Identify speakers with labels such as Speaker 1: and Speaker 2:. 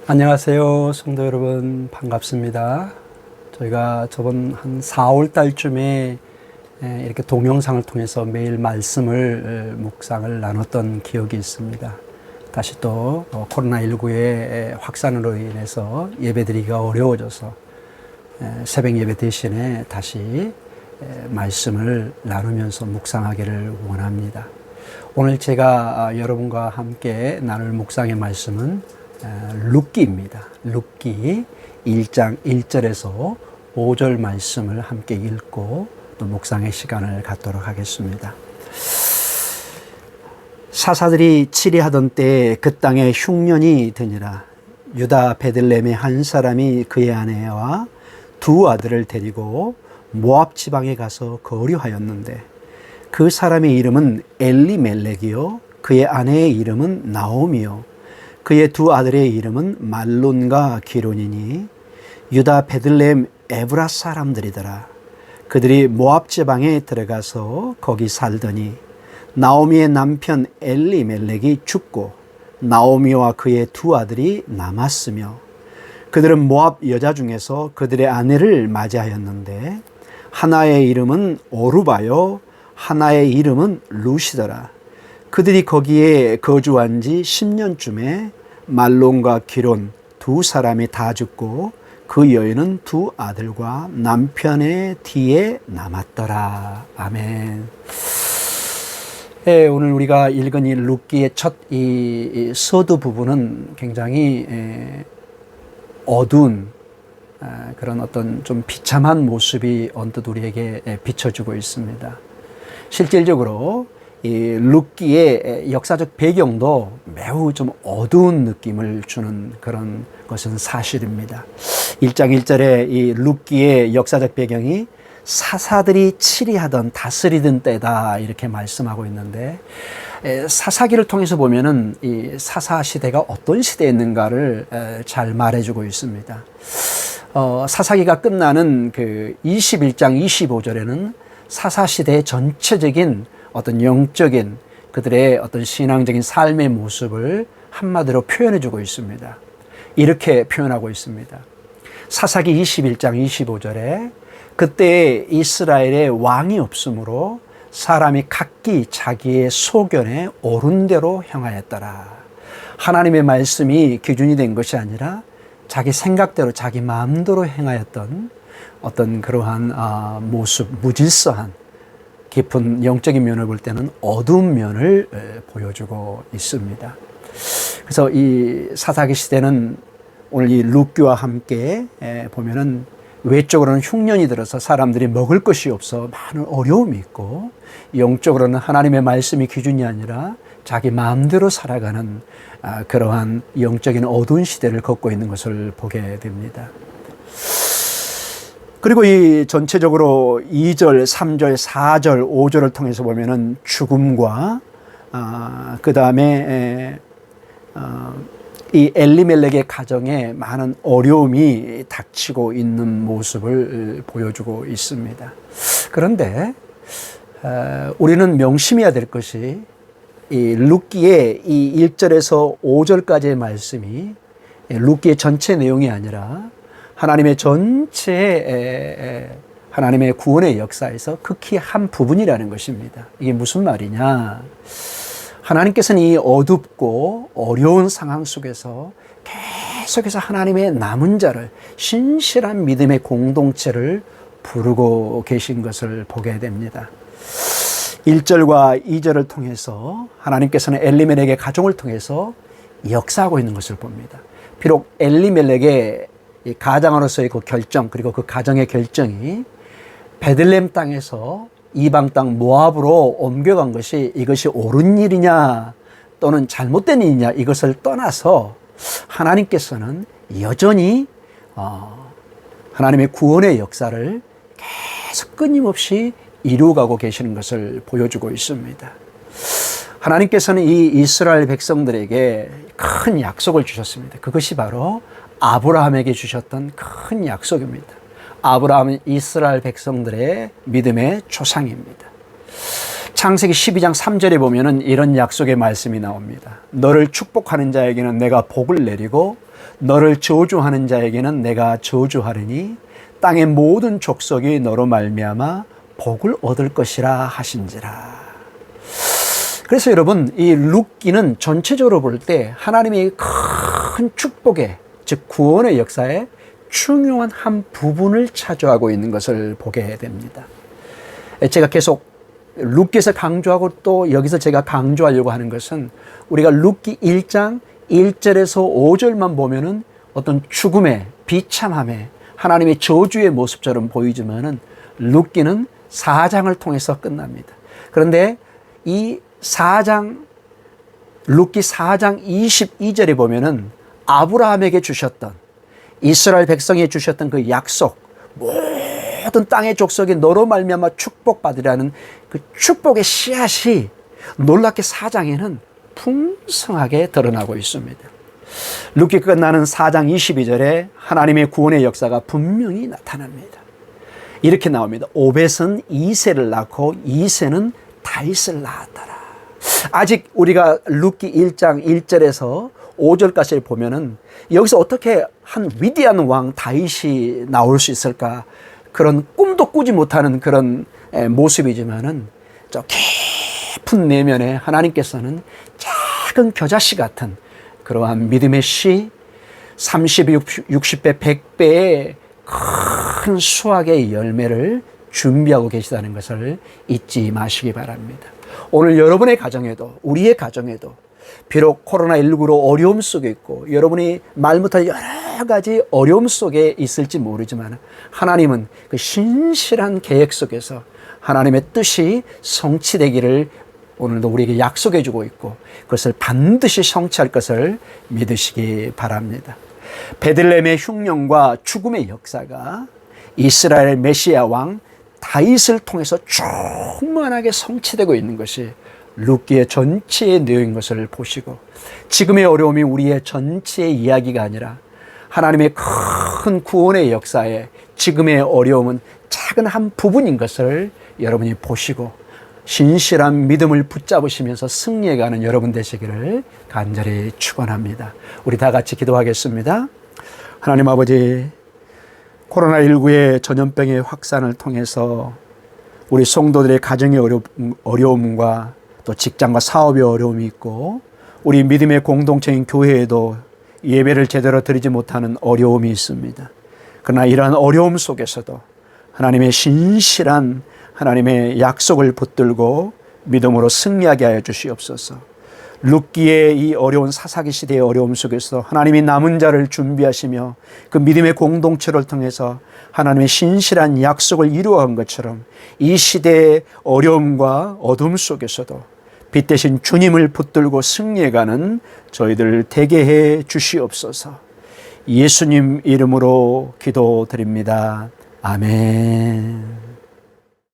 Speaker 1: 안녕하세요. 성도 여러분, 반갑습니다. 저희가 저번 한 4월 달쯤에 이렇게 동영상을 통해서 매일 말씀을 묵상을 나눴던 기억이 있습니다. 다시 또 코로나19의 확산으로 인해서 예배드리기가 어려워져서 새벽 예배 대신에 다시 말씀을 나누면서 묵상하기를 원합니다. 오늘 제가 여러분과 함께 나눌 묵상의 말씀은 룻기입니다. 룻기 1장 1절에서 5절 말씀을 함께 읽고 또 묵상의 시간을 갖도록 하겠습니다. 사사들이 치리하던 때에 그 땅에 흉년이 드니라. 유다 베들레헴의 한 사람이 그의 아내와 두 아들을 데리고 모압 지방에 가서 거류하였는데 그 사람의 이름은 엘리멜렉이요 그의 아내의 이름은 나오미요 그의 두 아들의 이름은 말론과 기론이니 유다 베들레헴 에브라 사람들이더라. 그들이 모압 지방에 들어가서 거기 살더니 나오미의 남편 엘리멜렉이 죽고 나오미와 그의 두 아들이 남았으며 그들은 모압 여자 중에서 그들의 아내를 맞이하였는데 하나의 이름은 오르바요 하나의 이름은 루시더라. 그들이 거기에 거주한 지 10년쯤에 말론과 기론 두 사람이 다 죽고 그 여인은 두 아들과 남편의 뒤에 남았더라. 아멘. 네, 오늘 우리가 읽은 이 룻기의 첫 이 서두 부분은 굉장히 어두운 그런 어떤 좀 비참한 모습이 언뜻 우리에게 비춰주고 있습니다. 실질적으로 이 룻기의 역사적 배경도 매우 좀 어두운 느낌을 주는 그런 것은 사실입니다. 1장 1절에 이 룻기의 역사적 배경이 사사들이 치리하던 다스리던 때다 이렇게 말씀하고 있는데 사사기를 통해서 보면은 이 사사 시대가 어떤 시대였는가를 잘 말해주고 있습니다. 사사기가 끝나는 그 21장 25절에는 사사 시대의 전체적인 어떤 영적인 그들의 어떤 신앙적인 삶의 모습을 한마디로 표현해주고 있습니다. 이렇게 표현하고 있습니다. 사사기 21장 25절에 그때 이스라엘에 왕이 없으므로 사람이 각기 자기의 소견에 옳은 대로 행하였더라. 하나님의 말씀이 기준이 된 것이 아니라 자기 생각대로 자기 마음대로 행하였던 어떤 그러한 모습, 무질서한 깊은 영적인 면을 볼 때는 어두운 면을 보여주고 있습니다. 그래서 이 사사기 시대는 오늘 이 룻기와 함께 보면은 외적으로는 흉년이 들어서 사람들이 먹을 것이 없어 많은 어려움이 있고 영적으로는 하나님의 말씀이 기준이 아니라 자기 마음대로 살아가는 그러한 영적인 어두운 시대를 걷고 있는 것을 보게 됩니다. 그리고 이 전체적으로 2절, 3절, 4절, 5절을 통해서 보면은 죽음과 그 다음에 이 엘리멜렉의 가정에 많은 어려움이 닥치고 있는 모습을 보여주고 있습니다. 그런데 우리는 명심해야 될 것이 이 룻기의 이 1절에서 5절까지의 말씀이 룻기의 전체 내용이 아니라 하나님의 전체 하나님의 구원의 역사에서 극히 한 부분이라는 것입니다. 이게 무슨 말이냐? 하나님께서는 이 어둡고 어려운 상황 속에서 계속해서 하나님의 남은 자를 신실한 믿음의 공동체를 부르고 계신 것을 보게 됩니다. 1절과 2절을 통해서 하나님께서는 엘리멜렉의 가정을 통해서 역사하고 있는 것을 봅니다. 비록 엘리멜렉의 이 가장으로서의 그 결정 그리고 그 가정의 결정이 베들레헴 땅에서 이방 땅 모압으로 옮겨간 것이 이것이 옳은 일이냐 또는 잘못된 일이냐 이것을 떠나서 하나님께서는 여전히 하나님의 구원의 역사를 계속 끊임없이 이루어가고 계시는 것을 보여주고 있습니다. 하나님께서는 이 이스라엘 백성들에게 큰 약속을 주셨습니다. 그것이 바로 아브라함에게 주셨던 큰 약속입니다. 아브라함은 이스라엘 백성들의 믿음의 조상입니다. 창세기 12장 3절에 보면은 이런 약속의 말씀이 나옵니다. 너를 축복하는 자에게는 내가 복을 내리고 너를 저주하는 자에게는 내가 저주하리니 땅의 모든 족속이 너로 말미암아 복을 얻을 것이라 하신지라. 그래서 여러분, 이 룻기는 전체적으로 볼 때 하나님의 큰 축복의, 즉 구원의 역사에 중요한 한 부분을 차지하고 있는 것을 보게 됩니다. 제가 계속 룻기에서 강조하고 또 여기서 제가 강조하려고 하는 것은, 우리가 룻기 1장 1절에서 5절만 보면은 어떤 죽음의, 비참함의, 하나님의 저주의 모습처럼 보이지만은 룻기는 4장을 통해서 끝납니다. 그런데 이 4장, 룻기 4장 22절에 보면은 아브라함에게 주셨던, 이스라엘 백성에게 주셨던 그 약속, 모든 땅의 족속이 너로 말미암아 축복받으라는 그 축복의 씨앗이 놀랍게 4장에는 풍성하게 드러나고 있습니다. 룻기 끝나는 4장 22절에 하나님의 구원의 역사가 분명히 나타납니다. 이렇게 나옵니다. 오벳은 이새를 낳고 이새는 다윗을 낳았더라. 아직 우리가 룻기 1장 1절에서 5절까지 보면은 여기서 어떻게 한 위대한 왕 다윗이 나올 수 있을까, 그런 꿈도 꾸지 못하는 그런 모습이지만은 저 깊은 내면에 하나님께서는 작은 겨자씨 같은 그러한 믿음의 씨, 30배, 60배, 100배의 큰 수확의 열매를 준비하고 계시다는 것을 잊지 마시기 바랍니다. 오늘 여러분의 가정에도, 우리의 가정에도 비록 코로나19로 어려움 속에 있고 여러분이 말 못할 여러 가지 어려움 속에 있을지 모르지만, 하나님은 그 신실한 계획 속에서 하나님의 뜻이 성취되기를 오늘도 우리에게 약속해 주고 있고, 그것을 반드시 성취할 것을 믿으시기 바랍니다. 베들레헴의 흉년과 죽음의 역사가 이스라엘 메시아 왕 다윗을 통해서 충만하게 성취되고 있는 것이 룻기의 전체의 내용인 것을 보시고, 지금의 어려움이 우리의 전체의 이야기가 아니라 하나님의 큰 구원의 역사에 지금의 어려움은 작은 한 부분인 것을 여러분이 보시고 신실한 믿음을 붙잡으시면서 승리해가는 여러분 되시기를 간절히 축원합니다. 우리 다 같이 기도하겠습니다. 하나님 아버지, 코로나19의 전염병의 확산을 통해서 우리 성도들의 가정의 어려움과 또 직장과 사업의 어려움이 있고, 우리 믿음의 공동체인 교회에도 예배를 제대로 드리지 못하는 어려움이 있습니다. 그러나 이러한 어려움 속에서도 하나님의 신실한 하나님의 약속을 붙들고 믿음으로 승리하게 하여 주시옵소서. 룻기의 이 어려운 사사기 시대의 어려움 속에서 하나님이 남은 자를 준비하시며 그 믿음의 공동체를 통해서 하나님의 신실한 약속을 이루어간 것처럼 이 시대의 어려움과 어둠 속에서도 빛 대신 주님을 붙들고 승리해가는 저희들 되게 해 주시옵소서. 예수님 이름으로 기도드립니다. 아멘.